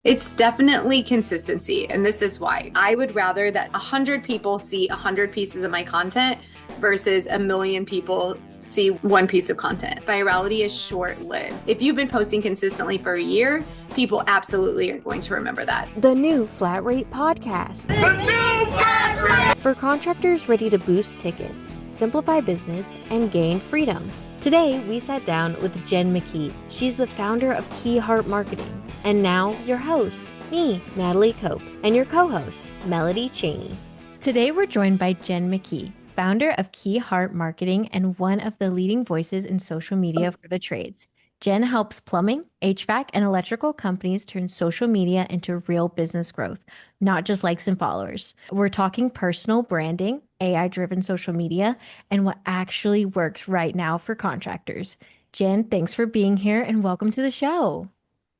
It's definitely consistency. And this is why I would rather that 100 people see 100 pieces of my content versus a million people see one piece of content. Virality is short lived. If you've been posting consistently for a year, people absolutely are going to remember that. The New Flat Rate Podcast. The New Flat Rate! For contractors ready to boost tickets, simplify business, and gain freedom. Today, we sat down with Jen McKee. She's the founder of Key Heart Marketing. And now, your host, me, Natalie Cope, and your co-host, Melody Cheney. Today, we're joined by Jen McKee, founder of Key Heart Marketing and one of the leading voices in social media for the trades. Jen helps plumbing, HVAC, and electrical companies turn social media into real business growth, not just likes and followers. We're talking personal branding, AI-driven social media, and what actually works right now for contractors. Jen, thanks for being here and welcome to the show.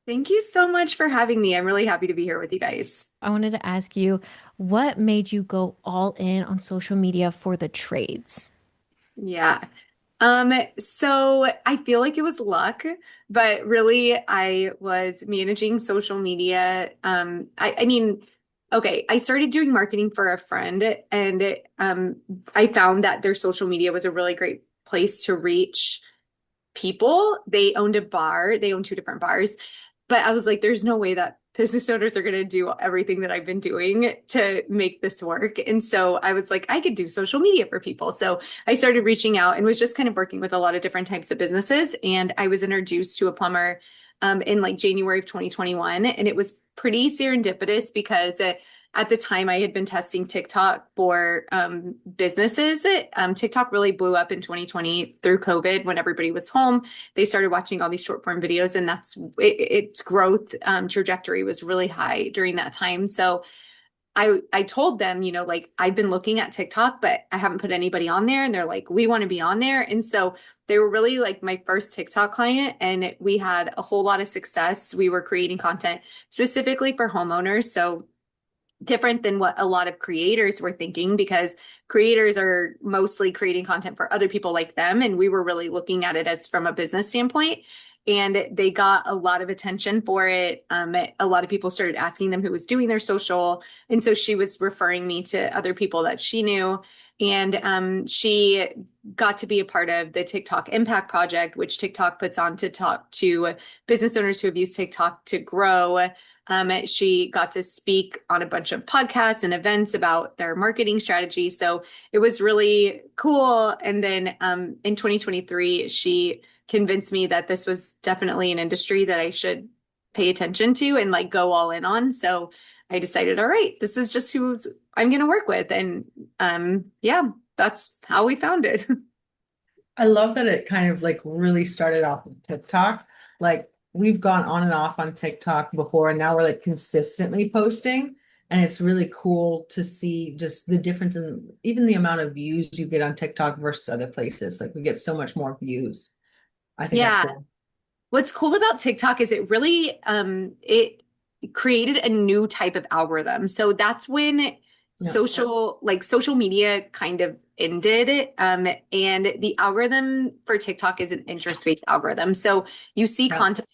Thank you so much for having me. I'm really happy to be here with you guys. I wanted to ask you, what made you go all in on social media for the trades? Yeah. So I feel like it was luck, but really I was managing social media. Okay, I started doing marketing for a friend and I found that their social media was a really great place to reach people. They owned a bar, they owned two different bars, but I was like, there's no way that business owners are going to do everything that I've been doing to make this work. And so I was like, I could do social media for people. So I started reaching out and was just kind of working with a lot of different types of businesses. And I was introduced to a plumber in like January of 2021. And it was pretty serendipitous because at the time I had been testing TikTok for businesses. TikTok really blew up in 2020 through COVID when everybody was home. They started watching all these short form videos, and its growth trajectory was really high during that time. So I told them, like I've been looking at TikTok, but I haven't put anybody on there. And they're like, we want to be on there. And so they were really like my first TikTok client, and we had a whole lot of success. We were creating content specifically for homeowners. So different than what a lot of creators were thinking, because creators are mostly creating content for other people like them. And we were really looking at it as from a business standpoint. And they got a lot of attention for it. A lot of people started asking them who was doing their social. And so she was referring me to other people that she knew. And she got to be a part of the TikTok Impact Project, which TikTok puts on to talk to business owners who have used TikTok to grow. She got to speak on a bunch of podcasts and events about their marketing strategy. So it was really cool. And then in 2023, she convinced me that this was definitely an industry that I should pay attention to and like go all in on. So I decided, all right, this is just who I'm going to work with. And yeah, that's how we found it. I love that it kind of like really started off with TikTok. Like we've gone on and off on TikTok before, and now we're like consistently posting. And it's really cool to see just the difference in even the amount of views you get on TikTok versus other places. Like we get so much more views. I think that's Yeah. cool. What's cool about TikTok is it really it created a new type of algorithm. So that's when Yeah. social media kind of ended. And the algorithm for TikTok is an interest-based algorithm. So you see Yeah. content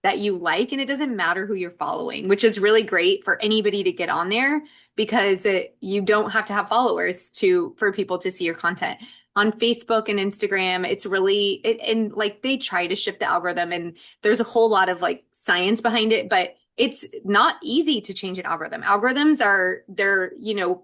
that you like, and it doesn't matter who you're following, which is really great for anybody to get on there because you don't have to have followers for people to see your content. On Facebook and Instagram, it's really and like they try to shift the algorithm, and there's a whole lot of like science behind it, but it's not easy to change an algorithm. Algorithms they're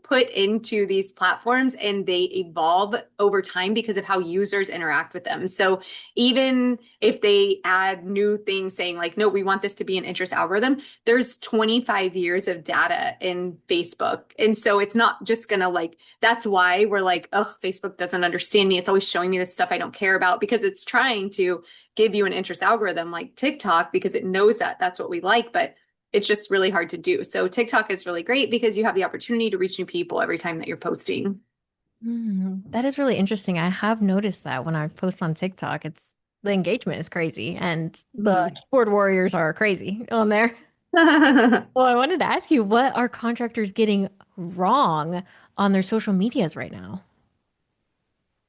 put into these platforms and they evolve over time because of how users interact with them. So even if they add new things saying like, no, we want this to be an interest algorithm, there's 25 years of data in Facebook. And so it's not just gonna like, that's why we're like, oh, Facebook doesn't understand me. It's always showing me this stuff I don't care about, because it's trying to give you an interest algorithm like TikTok because it knows that that's what we like, but it's just really hard to do. So TikTok is really great because you have the opportunity to reach new people every time that you're posting. That is really interesting. I have noticed that when I post on TikTok, the engagement is crazy and the keyboard warriors are crazy on there. Well, I wanted to ask you, what are contractors getting wrong on their social medias right now?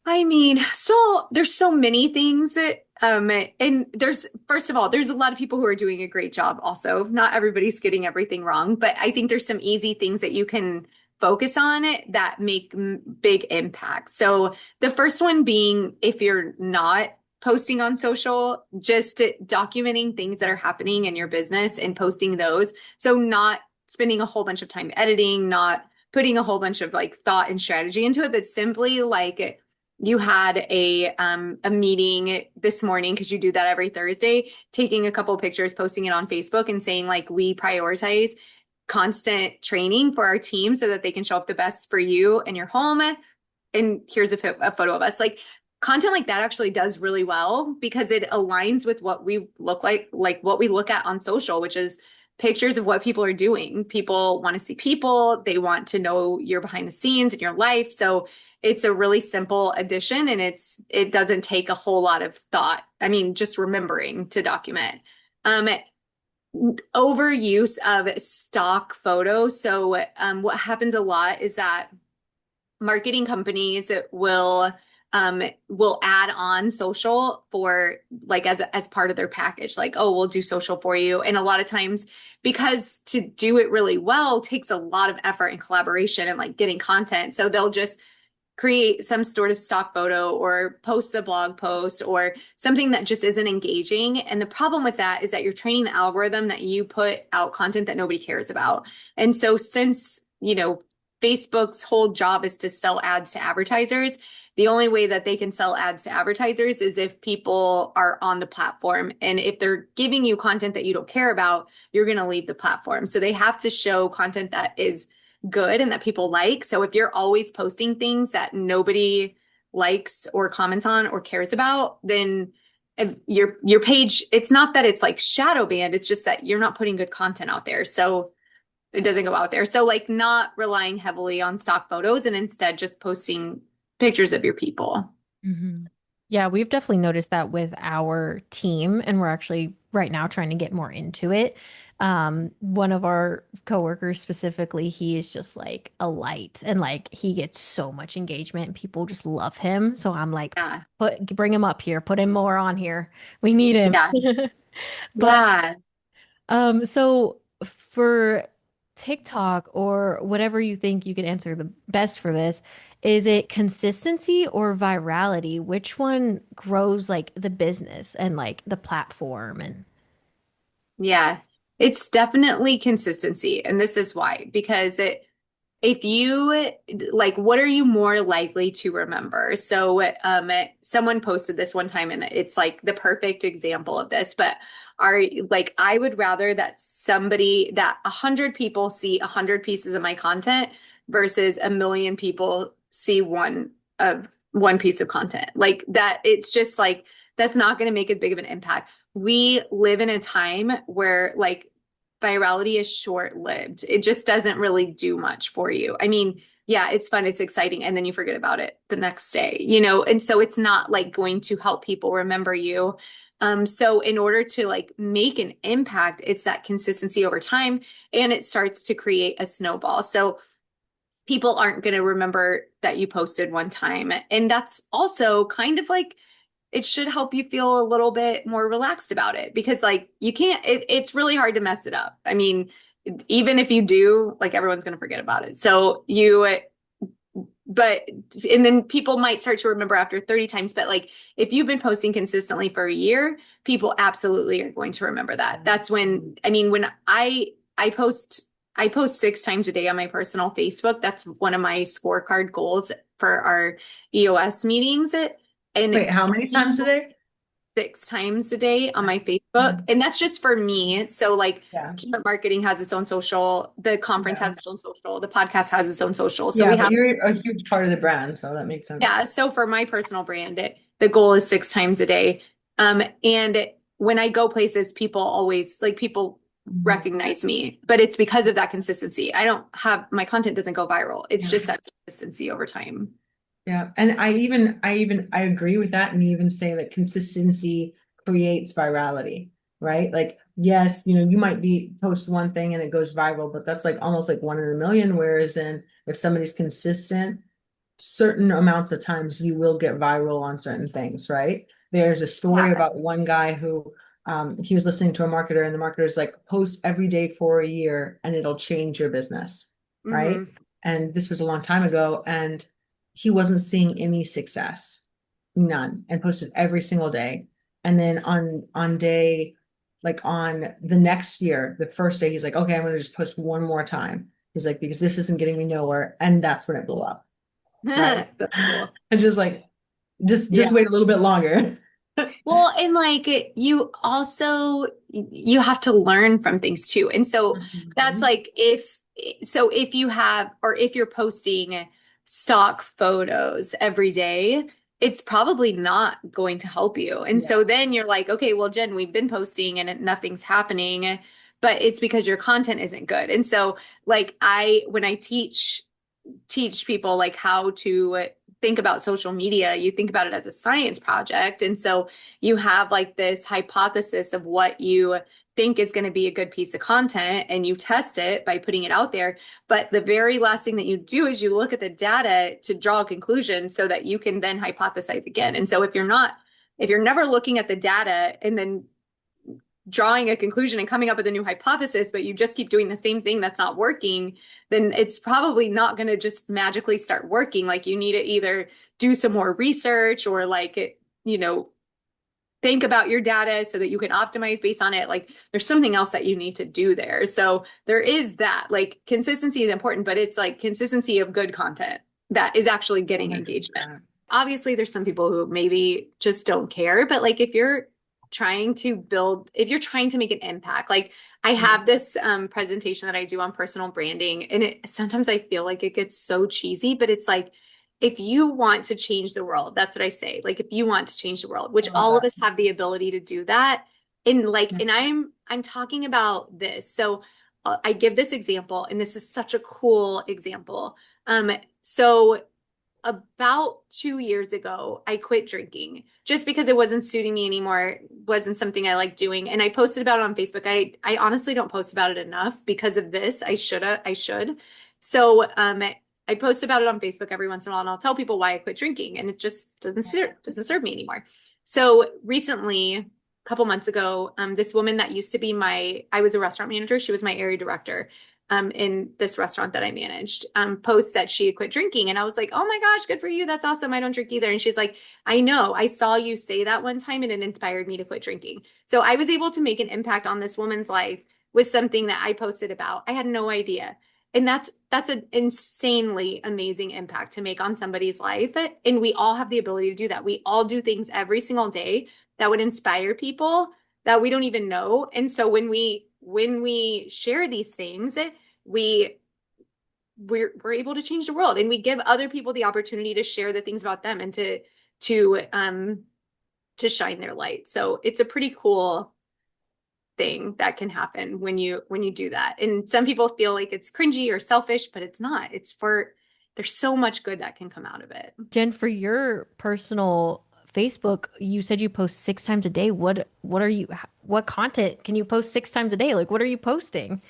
I mean, so there's so many things that, and there's, first of all, there's a lot of people who are doing a great job also. Not everybody's getting everything wrong, but I think there's some easy things that you can focus on it that make big impacts. So the first one being if you're not posting on social, just documenting things that are happening in your business and posting those. So not spending a whole bunch of time editing, not putting a whole bunch of like thought and strategy into it, but simply like you had a meeting this morning because you do that every Thursday, taking a couple of pictures, posting it on Facebook and saying like we prioritize constant training for our team so that they can show up the best for you and your home. And here's a photo of us. Like content like that actually does really well because it aligns with what we look like what we look at on social, which is pictures of what people are doing. People want to see people, they want to know your behind the scenes in your life. So it's a really simple addition and it doesn't take a whole lot of thought. I mean, just remembering to document. Um, Overuse of stock photos. So what happens a lot is that marketing companies will add on social for like as part of their package, like, oh, we'll do social for you. And a lot of times, because to do it really well takes a lot of effort and collaboration and like getting content, so they'll just create some sort of stock photo or post a blog post or something that just isn't engaging. And the problem with that is that you're training the algorithm that you put out content that nobody cares about. And so since, Facebook's whole job is to sell ads to advertisers, the only way that they can sell ads to advertisers is if people are on the platform. And if they're giving you content that you don't care about, you're going to leave the platform. So they have to show content that is good and that people like. So if you're always posting things that nobody likes or comments on or cares about, then your page, it's not that it's like shadow banned, it's just that you're not putting good content out there. So it doesn't go out there. So like not relying heavily on stock photos and instead just posting pictures of your people. Mhm. Yeah, we've definitely noticed that with our team, and we're actually right now trying to get more into it. One of our coworkers specifically, he is just like a light and like he gets so much engagement and people just love him. So I'm like, Yeah. bring him up here, put him more on here. We need him. Yeah. But Yeah. so for TikTok or whatever you think you could answer the best for this, is it consistency or virality? Which one grows like the business and like the platform and Yeah. It's definitely consistency. And this is why, because if you like, what are you more likely to remember? So, someone posted this one time and it's like the perfect example of this, but I would rather that 100 people see 100 pieces of my content versus a million people see one piece of content like that. It's just like, that's not going to make as big of an impact. We live in a time where like virality is short-lived. It just doesn't really do much for you. I mean, yeah, it's fun, it's exciting, and then you forget about it the next day, and so it's not like going to help people remember you. So in order to like make an impact, it's that consistency over time, and it starts to create a snowball. So people aren't going to remember that you posted one time. And that's also kind of like it should help you feel a little bit more relaxed about it because like you can't it's really hard to mess it up. I mean, even if you do, like everyone's going to forget about it. So but and then people might start to remember after 30 times, but like if you've been posting consistently for a year, people absolutely are going to remember that. That's when I mean when I post 6 times a day on my personal Facebook. That's one of my scorecard goals for our EOS meetings. And Wait, how many times a day? 6 times a day on my Facebook. And that's just for me. So like Yeah. Keyword Marketing has its own social, the conference Yeah. has its own social, the podcast has its own social. So Yeah, we but have, you're a huge part of the brand, so that makes sense. yeah. So for my personal brand, the goal is 6 times a day. And when I go places, people Mhm. recognize me, but it's because of that consistency. My content doesn't go viral. It's Yeah. just that consistency over time. Yeah. And I agree with that and even say that consistency creates virality, right? Like, yes, you might be post one thing and it goes viral, but that's like almost like one in a million. Whereas if somebody's consistent, certain amounts of times you will get viral on certain things, right? There's a story Yeah. about one guy who he was listening to a marketer, and the marketer's like, post every day for a year and it'll change your business, right? Hmm. And this was a long time ago, and he wasn't seeing any success, none, and posted every single day. And then on day, like on the next year, the first day, he's like, okay, I'm gonna just post one more time. He's like, because this isn't getting me nowhere. And that's when it blew up, right? That's cool. And just like, just Yeah. wait a little bit longer. Well, and like you also you have to learn from things too. And so that's Mhm. like if you have or if you're posting stock photos every day, it's probably not going to help you. And Yeah. so then you're like, okay, well, Jen, we've been posting and nothing's happening, but it's because your content isn't good. And so like when I teach people like how to think about social media, you think about it as a science project. And so you have like this hypothesis of what you think is going to be a good piece of content and you test it by putting it out there. But the very last thing that you do is you look at the data to draw a conclusion so that you can then hypothesize again. And so if you're never looking at the data and then drawing a conclusion and coming up with a new hypothesis, but you just keep doing the same thing that's not working, then it's probably not going to just magically start working. Like you need to either do some more research or like, you know, think about your data so that you can optimize based on it. Like there's something else that you need to do there. So there is that like consistency is important, but it's like consistency of good content that is actually getting engagement. 100%. Obviously, there's some people who maybe just don't care, but like if you're trying to make an impact, like I have this presentation that I do on personal branding, and it sometimes I feel like it gets so cheesy, but it's like, if you want to change the world, that's what I say. Like if you want to change the world, I which love all of that. us have the ability to do that. And I'm talking about this. So I give this example, and this is such a cool example. So about 2 years ago, I quit drinking just because it wasn't suiting me anymore, wasn't something I liked doing. And I posted about it on Facebook. I honestly don't post about it enough because of this. I should. So I post about it on Facebook every once in a while and I'll tell people why I quit drinking and it just doesn't serve me anymore. So recently, a couple months ago, this woman that used to be I was a restaurant manager, she was my area director in this restaurant that I managed, post that she had quit drinking. And I was like, oh my gosh, good for you. That's awesome. I don't drink either. And she's like, I know, I saw you say that one time and it inspired me to quit drinking. So I was able to make an impact on this woman's life with something that I posted about. I had no idea. And that's an insanely amazing impact to make on somebody's life. And we all have the ability to do that. We all do things every single day that would inspire people that we don't even know. And so when we share these things, we we're able to change the world and we give other people the opportunity to share the things about them and to shine their light. So it's a pretty cool thing that can happen when you do that. And some people feel like it's cringy or selfish, but it's not. There's so much good that can come out of it. Jen, for your personal Facebook, you said you post 6 times a day. What content can you post 6 times a day? Like, what are you posting?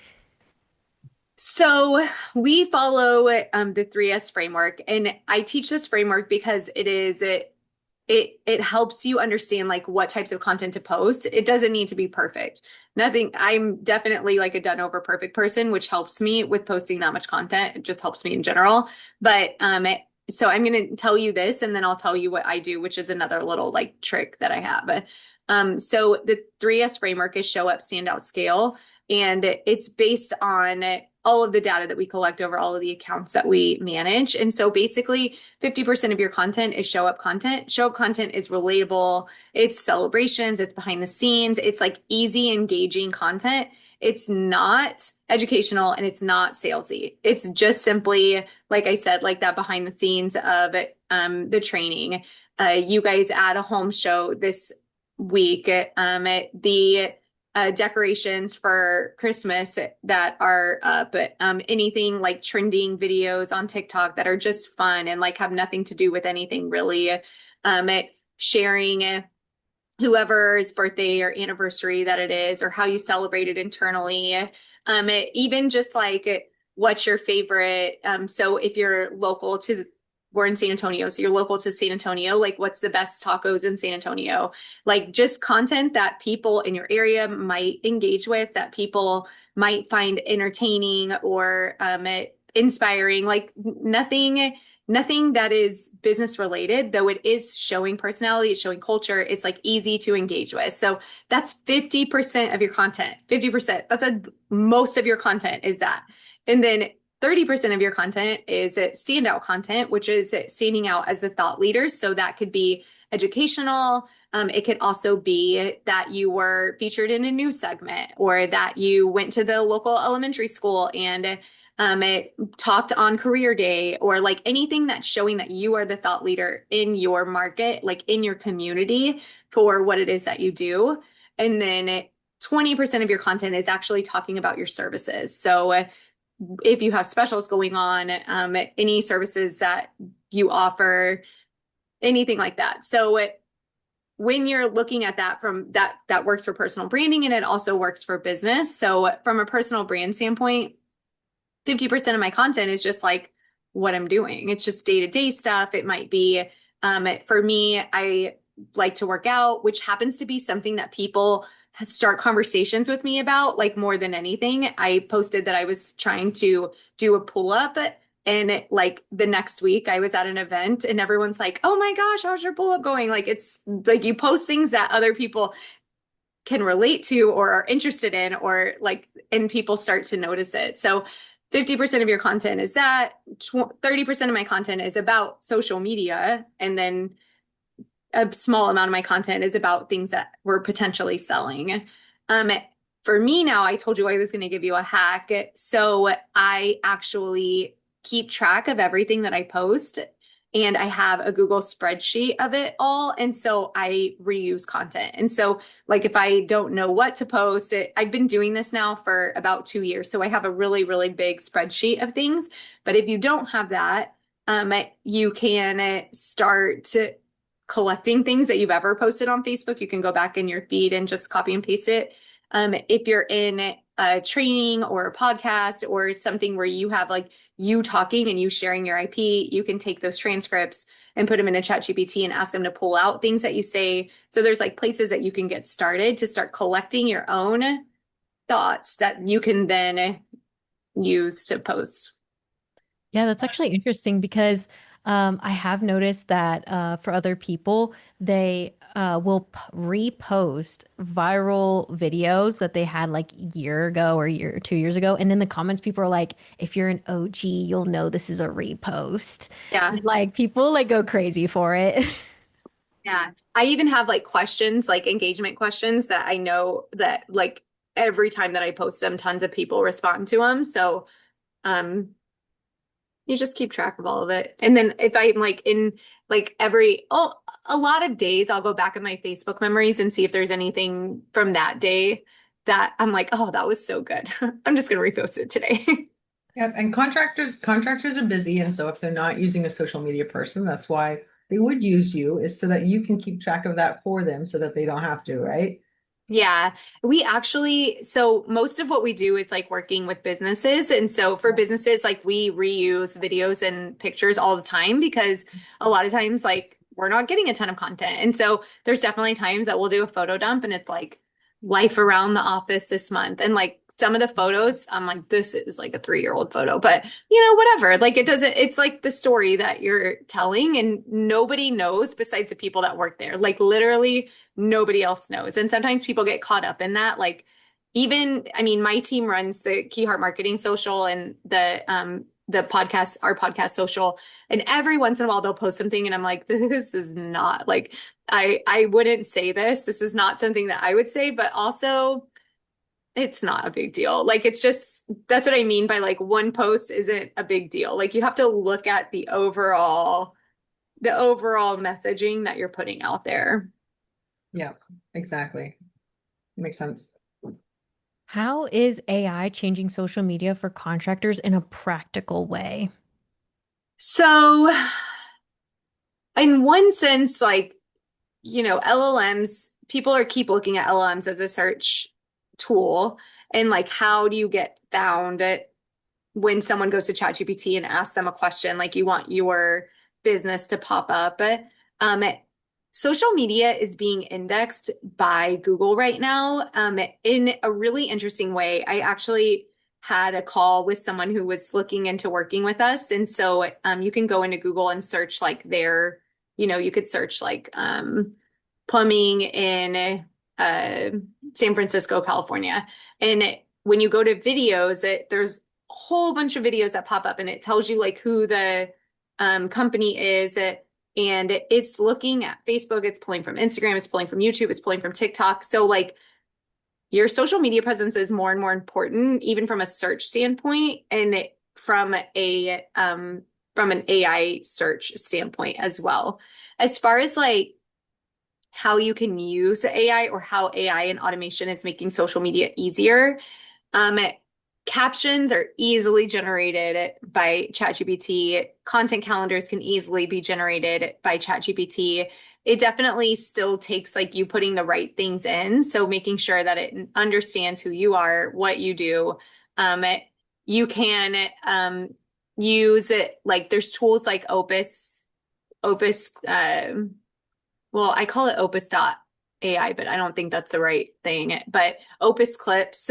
So we follow the 3S framework, and I teach this framework because it helps you understand like what types of content to post. It doesn't need to be perfect. Nothing. I'm definitely like a done over perfect person, which helps me with posting that much content. It just helps me in general. But so I'm going to tell you this, and then I'll tell you what I do, which is another little like trick that I have. So the 3S framework is show up, stand out, scale, and it's based on all of the data that we collect over all of the accounts that we manage. And so basically 50% of your content is show up content. Show up content is relatable. It's celebrations. It's behind the scenes. It's like easy, engaging content. It's not educational and it's not salesy. It's just simply, like I said, like that behind the scenes of the training. You guys at a home show this week. The decorations for Christmas that are up, anything like trending videos on TikTok that are just fun and like have nothing to do with anything really. Sharing whoever's birthday or anniversary that it is, or how you celebrate it internally. Even just like what's your favorite. So if you're local to we're in San Antonio, so you're local to San Antonio, like what's the best tacos in San Antonio? Like just content that people in your area might engage with, that people might find entertaining or inspiring, like nothing that is business related, though it is showing personality, it's showing culture, it's like easy to engage with. So that's 50% of your content. 50%. That's most of your content is that. And then 30% of your content is standout content, which is standing out as the thought leaders. So that could be educational. It could also be that you were featured in a news segment or that you went to the local elementary school and it talked on career day, or like anything that's showing that you are the thought leader in your market, like in your community for what it is that you do. And then 20% of your content is actually talking about your services. So if you have specials going on, any services that you offer, anything like that. So when you're looking at that from that works for personal branding and it also works for business. So from a personal brand standpoint, 50% of my content is just like what I'm doing. It's just day-to-day stuff. It might be, for me, I like to work out, which happens to be something that people start conversations with me about, like more than anything. I posted that I was trying to do a pull-up, and like the next week I was at an event and everyone's like, oh my gosh, how's your pull-up going? Like it's like you post things that other people can relate to or are interested in, or like, and people start to notice it. So 50% of your content is that, 30% of my content is about social media, and then a small amount of my content is about things that we're potentially selling. Um, for me now, I told you I was going to give you a hack. So I actually keep track of everything that I post, and I have a Google spreadsheet of it all. And so I reuse content. And so like if I don't know what to post, I've been doing this now for about 2 years. So I have a really, really big spreadsheet of things. But if you don't have that, you can start collecting things that you've ever posted on Facebook. You can go back in your feed and just copy and paste it. If you're in a training or a podcast or something where you have like you talking and you sharing your IP, you can take those transcripts and put them in a chat GPT and ask them to pull out things that you say. So there's like places that you can get started to start collecting your own thoughts that you can then use to post. Yeah, that's actually interesting because I have noticed that for other people, they will repost viral videos that they had like a year ago or a year or 2 years ago. And in the comments, people are like, if you're an OG, you'll know this is a repost. Yeah. And, like people like go crazy for it. Yeah. I even have like questions, like engagement questions that I know that like every time that I post them, tons of people respond to them. So, um, you just keep track of all of it. And then if I'm like in like a lot of days, I'll go back in my Facebook memories and see if there's anything from that day that I'm like, oh, that was so good. I'm just going to repost it today. Yep, and contractors are busy, and so if they're not using a social media person, that's why they would use you, is so that you can keep track of that for them so that they don't have to, right? Yeah, we actually, so most of what we do is like working with businesses. And so for businesses, like we reuse videos and pictures all the time because a lot of times, like we're not getting a ton of content. And so there's definitely times that we'll do a photo dump and it's like life around the office this month. And like some of the photos, I'm like, this is like a 3-year-old photo, but whatever. Like it doesn't, it's like the story that you're telling and nobody knows besides the people that work there. Like literally nobody else knows. And sometimes people get caught up in that. Like even, I mean, my team runs the Key Heart Marketing social and the podcast, our podcast social. And every once in a while they'll post something and I'm like, this is not like I wouldn't say this. This is not something that I would say, but also it's not a big deal. Like it's just that's what I mean by like one post isn't a big deal. Like you have to look at the overall messaging that you're putting out there. Yeah, exactly. Makes sense. How is AI changing social media for contractors in a practical way? So in one sense, like, LLMs, people are keep looking at LLMs as a search tool. And like, how do you get found when someone goes to ChatGPT and asks them a question? Like you want your business to pop up. Um, Social media is being indexed by Google right now, in a really interesting way. I actually had a call with someone who was looking into working with us. And so you can go into Google and search like you could search like plumbing in San Francisco, California. And when you go to videos, there's a whole bunch of videos that pop up and it tells you like who the company is. And it's looking at Facebook, it's pulling from Instagram, it's pulling from YouTube, it's pulling from TikTok. So like your social media presence is more and more important, even from a search standpoint and from an AI search standpoint as well. As far as like how you can use AI or how AI and automation is making social media easier. Um, Captions are easily generated by ChatGPT. Content calendars can easily be generated by ChatGPT. It definitely still takes like you putting the right things in. So making sure that it understands who you are, what you do. Um, you can use it like there's tools like Opus, well, I call it Opus.ai, but I don't think that's the right thing. But Opus Clips,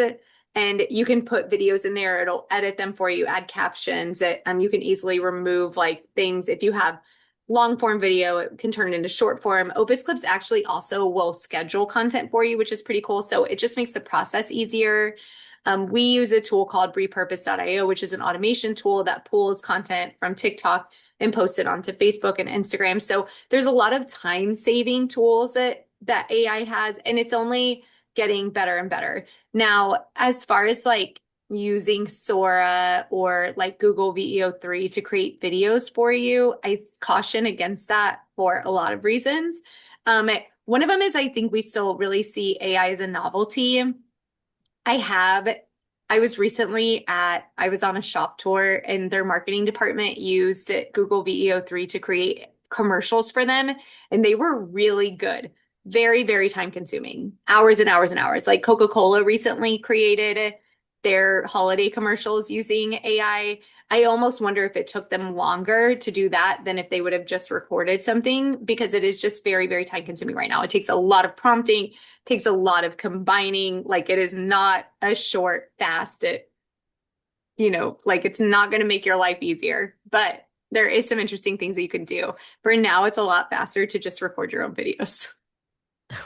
and you can put videos in there. It'll edit them for you, add captions. You can easily remove like things. If you have long form video, it can turn it into short form. Opus Clips actually also will schedule content for you, which is pretty cool. So it just makes the process easier. We use a tool called repurpose.io, which is an automation tool that pulls content from TikTok and posts it onto Facebook and Instagram. So there's a lot of time saving tools that AI has, and it's only getting better and better. Now, as far as like using Sora or like Google VEO3 to create videos for you, I caution against that for a lot of reasons. One of them is I think we still really see AI as a novelty. I have. I was on a shop tour and their marketing department used Google VEO3 to create commercials for them. And they were really good. Very, very time consuming. Hours and hours and hours. Like Coca-Cola recently created their holiday commercials using AI. I almost wonder if it took them longer to do that than if they would have just recorded something because it is just very, very time consuming right now. It takes a lot of prompting, takes a lot of combining. Like it is not a short, fast, like it's not going to make your life easier, but there is some interesting things that you can do. For now, it's a lot faster to just record your own videos.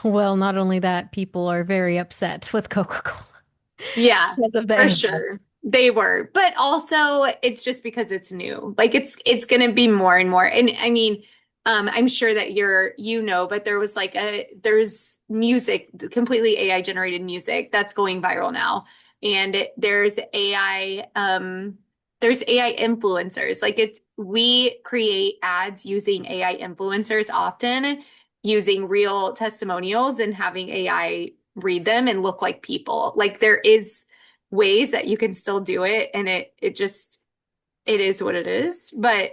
Well, not only that, people are very upset with Coca-Cola Yeah, because of the for AI. sure. They were, but also it's just because it's new. Like it's gonna be more and more. And I mean, I'm sure that but there was like there's music, completely AI generated music that's going viral now. And there's AI influencers. Like we create ads using AI influencers often, using real testimonials and having AI read them and look like people. Like there is ways that you can still do it and it is what it is, but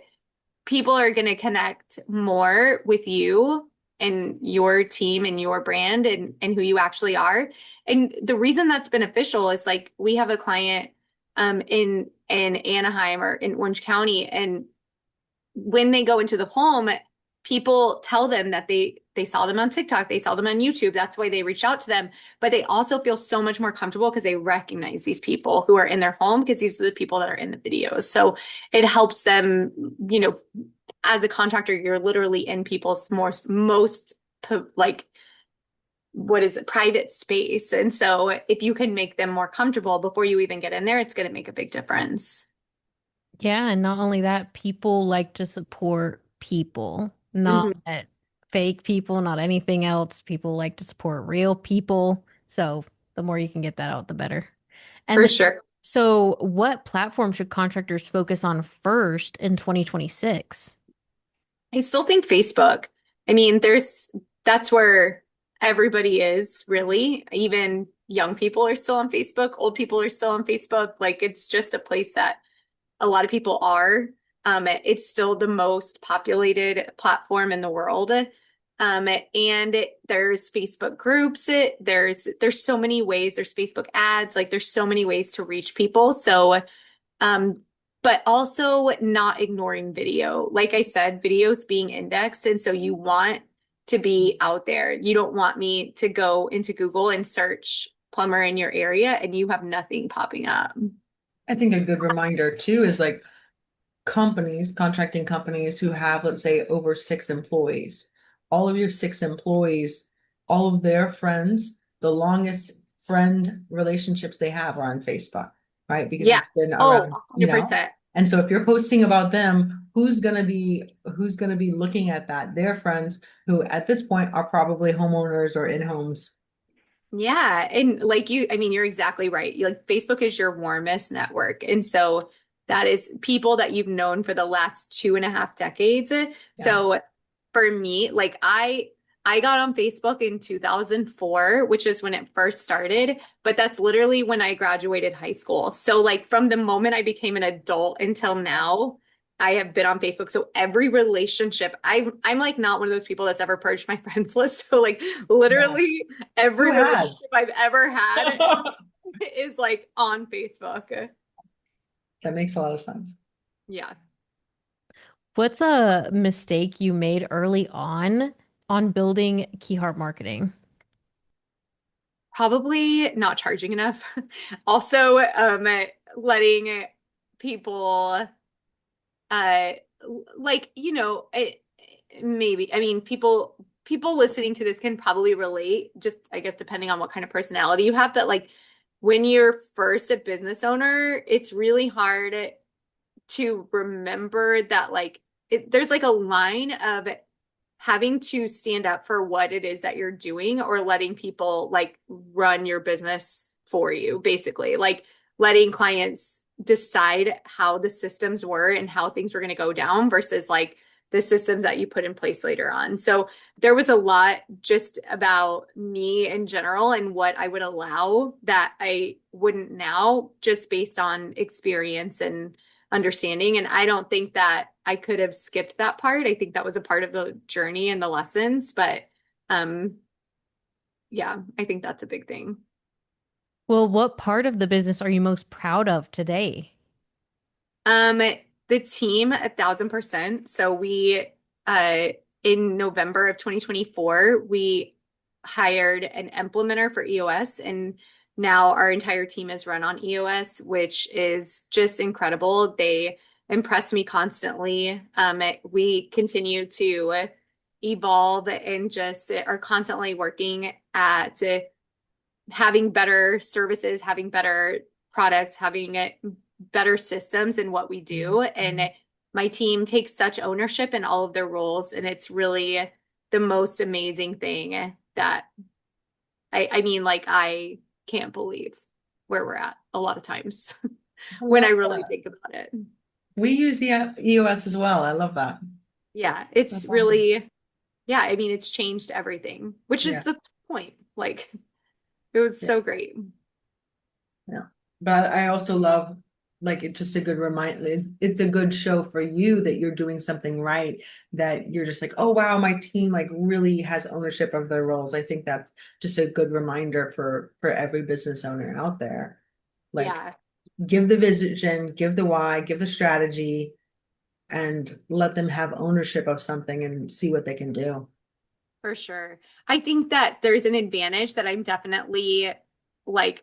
people are going to connect more with you and your team and your brand and who you actually are. And the reason that's beneficial is like we have a client in Anaheim or in Orange County, and when they go into the home, people tell them that they saw them on TikTok, they saw them on YouTube. That's why they reach out to them. But they also feel so much more comfortable because they recognize these people who are in their home because these are the people that are in the videos. So it helps them, as a contractor, you're literally in people's most like what is it, private space. And so if you can make them more comfortable before you even get in there, it's going to make a big difference. Yeah, and not only that, people like to support people, not Mhm. fake people, not anything else. People like to support real people. So the more you can get that out, the better. And For then, sure. so what platform should contractors focus on first in 2026? I still think Facebook. I mean, that's where everybody is really. Even young people are still on Facebook, old people are still on Facebook. Like it's just a place that a lot of people are. It's still the most populated platform in the world. There's Facebook groups. There's so many ways. There's Facebook ads. Like there's so many ways to reach people. So um, but also not ignoring video. Like I said, video's being indexed, and so you want to be out there. You don't want me to go into Google and search plumber in your area and you have nothing popping up. I think a good reminder too is like companies, contracting companies who have, let's say, over 6 employees. All of your 6 employees, all of their friends, the longest friend relationships they have are on Facebook, right? Because Yeah. it's been Oh, around, 100%. And so if you're posting about them, who's gonna be looking at that? Their friends who at this point are probably homeowners or in homes. Yeah. And like you, I mean, you're exactly right. Like Facebook is your warmest network. And so that is people that you've known for the last 2.5 decades. Yeah. So for me, like I got on Facebook in 2004, which is when it first started, but that's literally when I graduated high school. So like from the moment I became an adult until now, I have been on Facebook. So every relationship, I'm like not one of those people that's ever purged my friends list. So like Yeah. literally every Who has? relationship I've ever had is like on Facebook. That makes a lot of sense. Yeah. What's a mistake you made early on building key heart marketing? Probably not charging enough. Also, letting people uh like maybe I mean people listening to this can probably relate, just I guess depending on what kind of personality you have, but like when you're first a business owner, it's really hard to remember that like there's like a line of having to stand up for what it is that you're doing or letting people like run your business for you, basically. Like letting clients decide how the systems were and how things were going to go down versus like the systems that you put in place later on. So there was a lot just about me in general and what I would allow that I wouldn't now, just based on experience and understanding. And I don't think that I could have skipped that part. I think that was a part of the journey and the lessons. But um, yeah, I think that's a big thing. Well, what part of the business are you most proud of today? Um, the team 1,000%. So we uh in November of 2024, we hired an implementer for EOS, and now our entire team is run on EOS, which is just incredible. They impress me constantly. We continue to evolve and just are constantly working at having better services, having better products, having better systems in what we do. And my team takes such ownership in all of their roles. And it's really the most amazing thing that I mean, like, I can't believe where we're at a lot of times I when I love really that. think about it. We use the EOS as well. I love that. Yeah, it's That's awesome. really, yeah, I mean, it's changed everything, which is Yeah. the point. Like, it was Yeah. so great. Yeah. But I also love like it's just a good reminder. It's a good show for you that you're doing something right, that you're just like, oh wow, my team like really has ownership of their roles. I think that's just a good reminder for every business owner out there. Like Yeah. give the vision, give the why, give the strategy, and let them have ownership of something and see what they can do. For sure. I think that there's an advantage that I'm definitely like,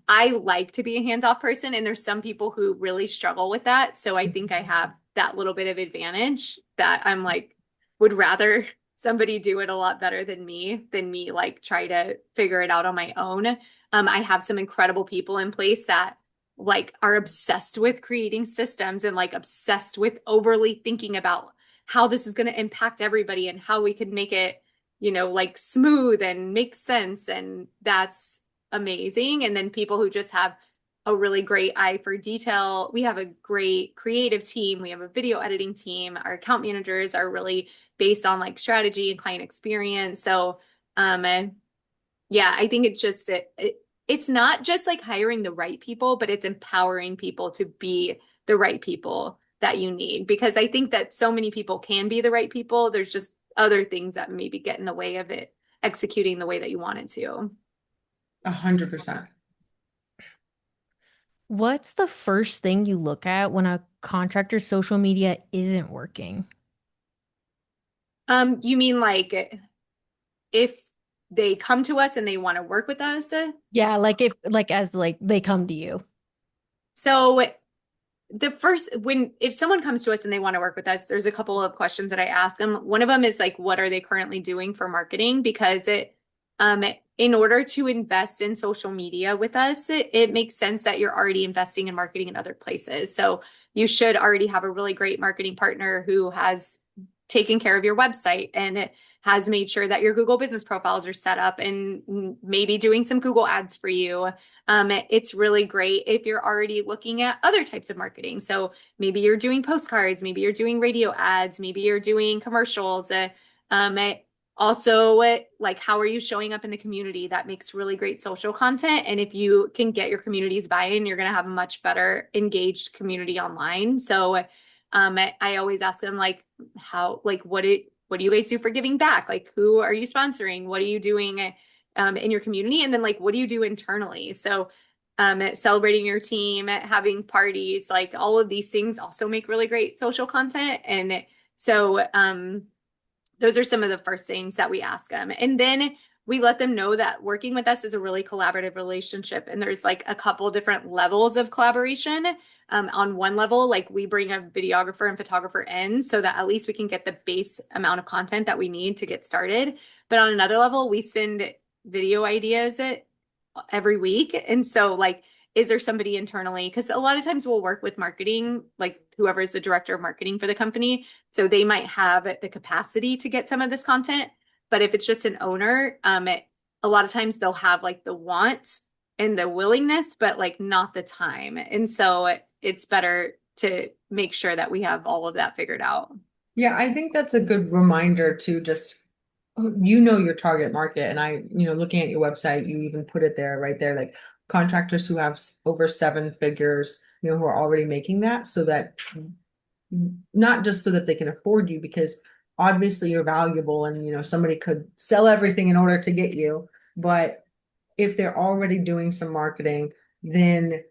I like to be a hands-off person, and there's some people who really struggle with that. So I think I have that little bit of advantage that I'm like, would rather somebody do it a lot better than me like try to figure it out on my own. I have some incredible people in place that like are obsessed with creating systems and like obsessed with overly thinking about how this is going to impact everybody and how we can make it, like smooth and make sense. And that's amazing. And then people who just have a really great eye for detail. We have a great creative team. We have a video editing team. Our account managers are really based on like strategy and client experience. So, yeah, I think it's not just like hiring the right people, but it's empowering people to be the right people that you need. Because I think that so many people can be the right people. There's just other things that maybe get in the way of it executing the way that you want it to. 100%. What's the first thing you look at when a contractor's social media isn't working? You mean like if they come to us and they want to work with us? Yeah, like if like as like they come to you. So the first when if someone comes to us and they want to work with us, there's a couple of questions that I ask them. One of them is like, what are they currently doing for marketing? Because in order to invest in social media with us, it makes sense that you're already investing in marketing in other places. So you should already have a really great marketing partner who has taken care of your website and it has made sure that your Google business profiles are set up and maybe doing some Google ads for you. It's really great if you're already looking at other types of marketing. So maybe you're doing postcards, maybe you're doing radio ads, maybe you're doing commercials. Also, like how are you showing up in the community? That makes really great social content. And if you can get your community's buy-in, you're going to have a much better engaged community online. So I always ask them like what do you guys do for giving back? Like who are you sponsoring? What are you doing in your community? And then like what do you do internally? So celebrating your team, having parties, like all of these things also make really great social content. And so those are some of the first things that we ask them. And then we let them know that working with us is a really collaborative relationship. And there's like a couple different levels of collaboration. On one level, like we bring a videographer and photographer in so that at least we can get the base amount of content that we need to get started. But on another level, we send video ideas every week. And so, like, is there somebody internally? Because a lot of times we'll work with marketing, like whoever is the director of marketing for the company. So they might have the capacity to get some of this content. But if it's just an owner, a lot of times they'll have like the want and the willingness, but like not the time. And so it's better to make sure that we have all of that figured out. Yeah, I think that's a good reminder to just your target market. And looking at your website, you even put it there right there, like contractors who have over seven figures, who are already making that, so that not just so that they can afford you, because obviously you're valuable and somebody could sell everything in order to get you. But if they're already doing some marketing, then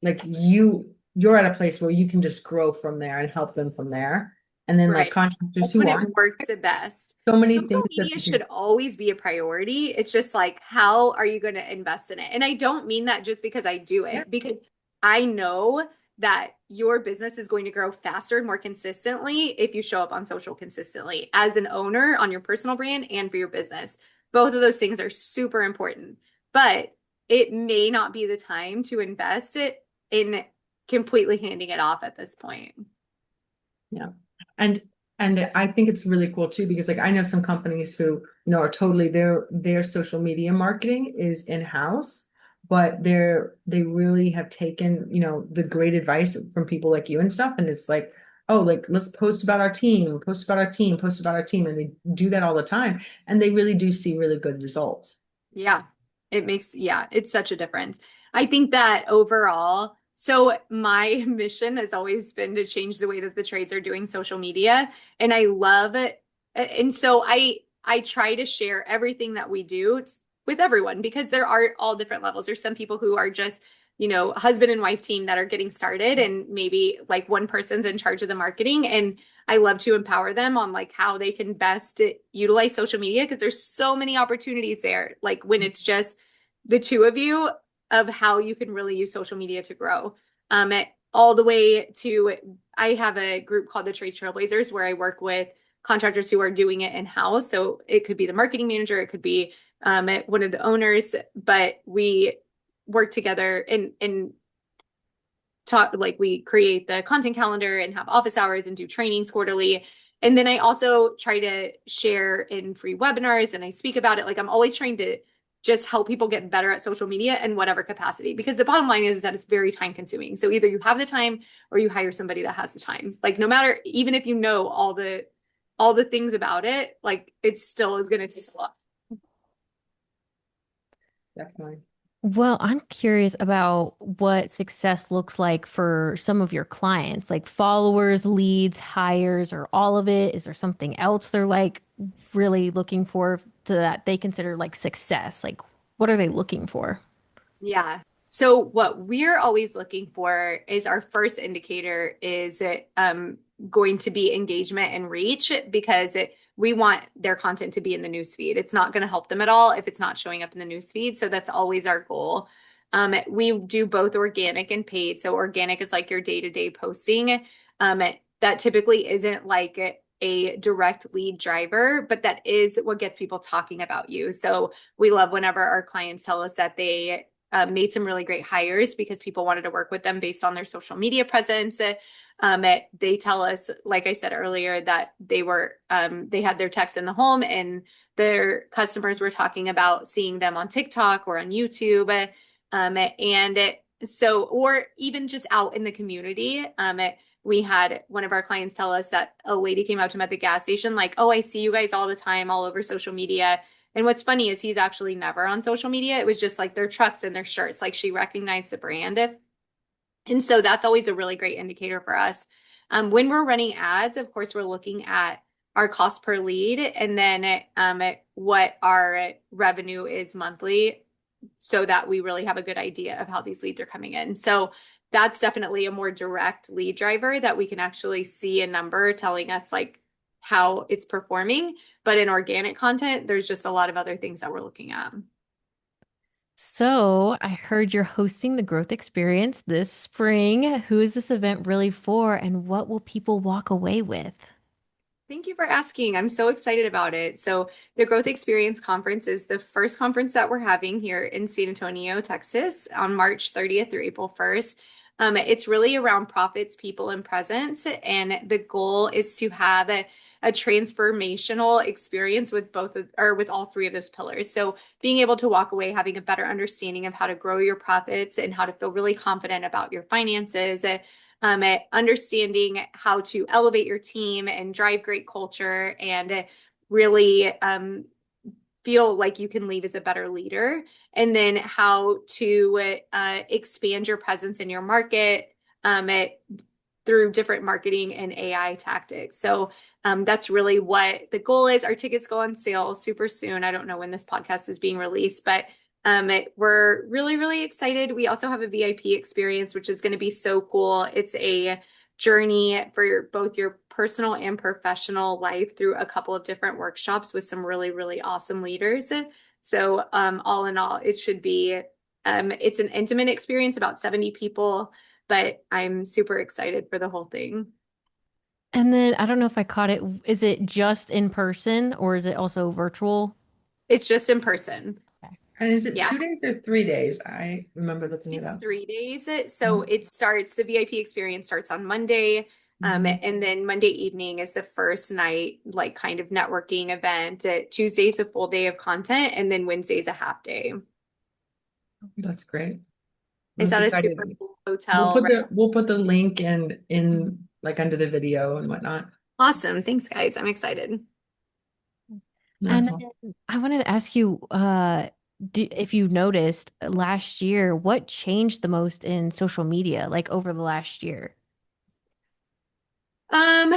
like you're at a place where you can just grow from there and help them from there. And then like Right. contractors That's who when aren't, it works the best. so many Social things that media they can. should always be a priority. It's just like, how are you going to invest in it? And I don't mean that just because I do Yeah. it, because I know that your business is going to grow faster and more consistently if you show up on social consistently as an owner on your personal brand and for your business. Both of those things are super important, but it may not be the time to invest it in completely handing it off at this point. Yeah. And I think it's really cool too, because like I know some companies who, are totally their social media marketing is in-house, but they really have taken, the great advice from people like you and stuff. And it's like, oh, like let's post about our team, post about our team, post about our team. And they do that all the time. And they really do see really good results. Yeah, yeah, it's such a difference. I think that overall, so my mission has always been to change the way that the trades are doing social media, and I love it. And so I try to share everything that we do with everyone because there are all different levels. There's some people who are just, husband and wife team that are getting started, and maybe like one person's in charge of the marketing, and I love to empower them on like how they can best utilize social media because there's so many opportunities there. Like when it's just the two of you of how you can really use social media to grow. All the way to I have a group called the Trade Trailblazers where I work with contractors who are doing it in-house. So it could be the marketing manager, it could be one of the owners, but we work together and talk like we create the content calendar and have office hours and do trainings quarterly. And then I also try to share in free webinars and I speak about it. Like I'm always trying to just help people get better at social media in whatever capacity. Because the bottom line is that it's very time consuming. So either you have the time or you hire somebody that has the time. Like no matter, even if you know all the things about it, like it still is going to take a lot. Definitely. Well, I'm curious about what success looks like for some of your clients, like followers, leads, hires, or all of it. Is there something else they're like really looking for to that they consider like success? Like, what are they looking for? Yeah. So what we're always looking for is our first indicator is going to be engagement and reach because we want their content to be in the news feed. It's not going to help them at all if it's not showing up in the news feed. So that's always our goal. We do both organic and paid. So organic is like your day-to-day posting. That typically isn't like a direct lead driver, but that is what gets people talking about you. So we love whenever our clients tell us that they made some really great hires because people wanted to work with them based on their social media presence. They tell us, like I said earlier, that they had their text in the home and their customers were talking about seeing them on TikTok or on YouTube. Or even just out in the community. We had one of our clients tell us that a lady came up to him at the gas station, like, oh, I see you guys all the time, all over social media. And what's funny is he's actually never on social media. It was just like their trucks and their shirts. Like she recognized the brand. And so that's always a really great indicator for us. When we're running ads, of course, we're looking at our cost per lead and then what our revenue is monthly so that we really have a good idea of how these leads are coming in. So that's definitely a more direct lead driver that we can actually see a number telling us like how it's performing. But in organic content, there's just a lot of other things that we're looking at. So, I heard you're hosting the growth experience this spring. Who is this event really for, and what will people walk away with? Thank you for asking. I'm so excited about it. So, the Growth Experience Conference is the first conference that we're having here in San Antonio, Texas, on March 30th through April 1st. It's really around profits, people, and presence. And the goal is to have a transformational experience with with all three of those pillars. So, being able to walk away having a better understanding of how to grow your profits and how to feel really confident about your finances, understanding how to elevate your team and drive great culture and really feel like you can lead as a better leader, and then how to expand your presence in your market through different marketing and AI tactics. So that's really what the goal is. Our tickets go on sale super soon. I don't know when this podcast is being released, but we're really, really excited. We also have a VIP experience, which is going to be so cool. It's a journey for both your personal and professional life through a couple of different workshops with some really, really awesome leaders. So all in all, it should be, it's an intimate experience, about 70 people, but I'm super excited for the whole thing. And then I don't know if I caught it. Is it just in person or is it also virtual? It's just in person. Okay. And is it Yeah. 2 days or 3 days? I remember looking it It's up. 3 days. So Mhm. the VIP experience starts on Monday. Mhm. And then Monday evening is the first night, like kind of networking event. Tuesday's a full day of content, and then Wednesday's a half day. That's great. It's That's at a super exciting. cool hotel, right? We'll put the link in like under the video and whatnot. Awesome. Thanks, guys. I'm excited. That's And all. then I wanted to ask you, if you noticed last year, what changed the most in social media, like over the last year? Um,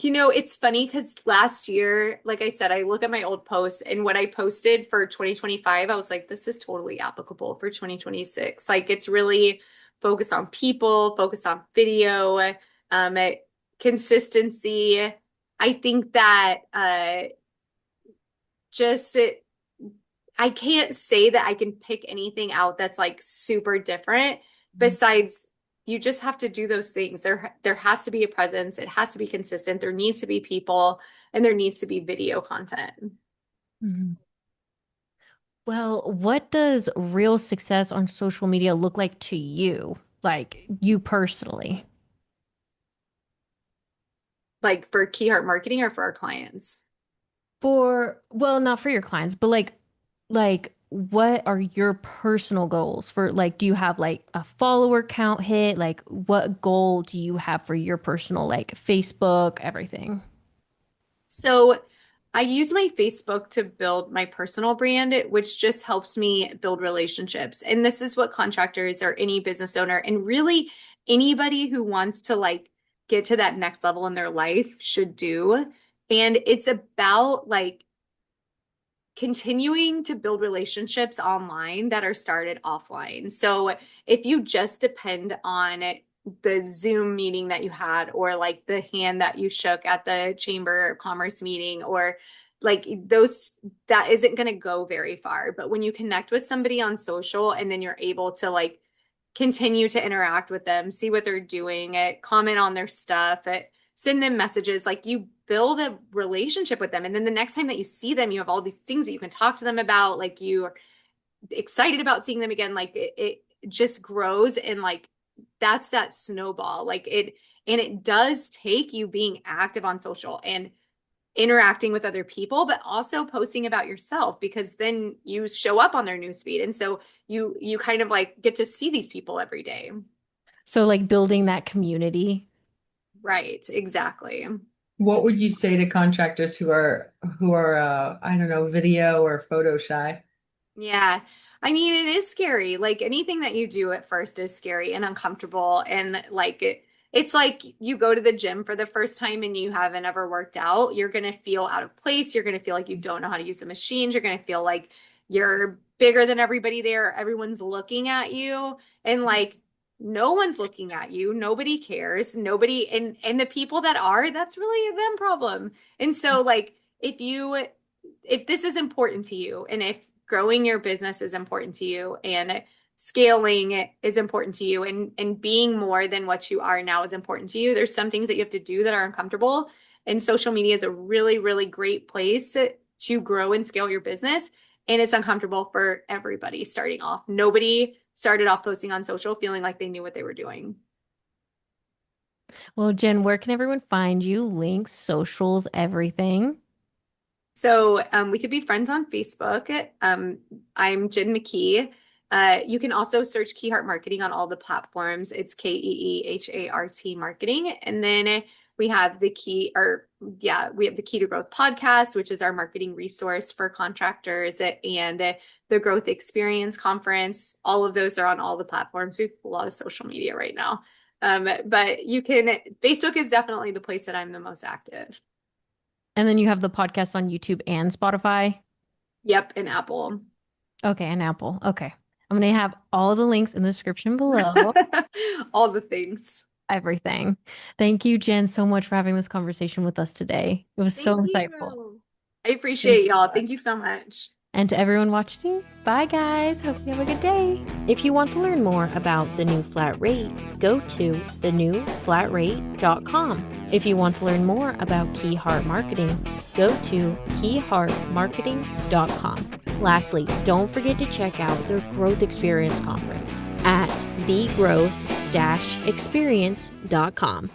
it's funny because last year, like I said, I look at my old posts and what I posted for 2025, I was like, this is totally applicable for 2026. Like it's really focused on people, focused on video, um, consistency. I think that just I can't say that I can pick anything out that's like super different besides you just have to do those things. There has to be a presence, it has to be consistent, there needs to be people, and there needs to be video content. Mhm. Well, what does real success on social media look like to you? Like you personally? Like for key heart marketing or for our clients. Well, not for your clients, but like what are your personal goals for like do you have like a follower count hit? Like what goal do you have for your personal like Facebook, everything? So I use my Facebook to build my personal brand, which just helps me build relationships. And this is what contractors or any business owner and really anybody who wants to like get to that next level in their life should do. And it's about like continuing to build relationships online that are started offline. So if you just depend on the Zoom meeting that you had, or like the hand that you shook at the Chamber of Commerce meeting, or like those, that isn't going to go very far. But when you connect with somebody on social and then you're able to like continue to interact with them, see what they're doing, comment on their stuff, send them messages, like you build a relationship with them. And then the next time that you see them, you have all these things that you can talk to them about, like you're excited about seeing them again. Like it just grows, and like that's that snowball. Like it does take you being active on social and interacting with other people, but also posting about yourself, because then you show up on their newsfeed. And so you kind of like get to see these people every day. So like building that community. Right, exactly. What would you say to contractors who are I don't know, video or photo shy? Yeah. I mean, it is scary. Like anything that you do at first is scary and uncomfortable. And like it's like you go to the gym for the first time and you haven't ever worked out. You're going to feel out of place. You're going to feel like you don't know how to use the machines. You're going to feel like you're bigger than everybody there. Everyone's looking at you, and like no one's looking at you. Nobody cares. Nobody, and the people that are, that's really a them problem. And so like if this is important to you, and if growing your business is important to you, and scaling is important to you, and being more than what you are now is important to you, there's some things that you have to do that are uncomfortable. And social media is a really, really great place to grow and scale your business. And it's uncomfortable for everybody starting off. Nobody started off posting on social feeling like they knew what they were doing. Well, Jen, where can everyone find you? Links, socials, everything. So we could be friends on Facebook. I'm Jen McKee. You can also search Keyheart Marketing on all the platforms. It's KEEHART Marketing. And then we have the Key, or yeah, we have the Key to Growth podcast, which is our marketing resource for contractors, and the Growth Experience Conference. All of those are on all the platforms. We have a lot of social media right now. But Facebook is definitely the place that I'm the most active. And then you have the podcast on YouTube and Spotify. Yep, and Apple. Okay, and Apple. Okay. I'm going to have all the links in the description below. All the things. Everything. Thank you, Jen, so much for having this conversation with us today. It was so Thank insightful. you. I appreciate y'all. Thank you so much. And to everyone watching, bye guys. Hope you have a good day. If you want to learn more about the new flat rate, go to TheNewFlatRate.com. If you want to learn more about Keyheart Marketing, go to KeyheartMarketing.com. Lastly, don't forget to check out their Growth Experience Conference at thegrowth-experience.com.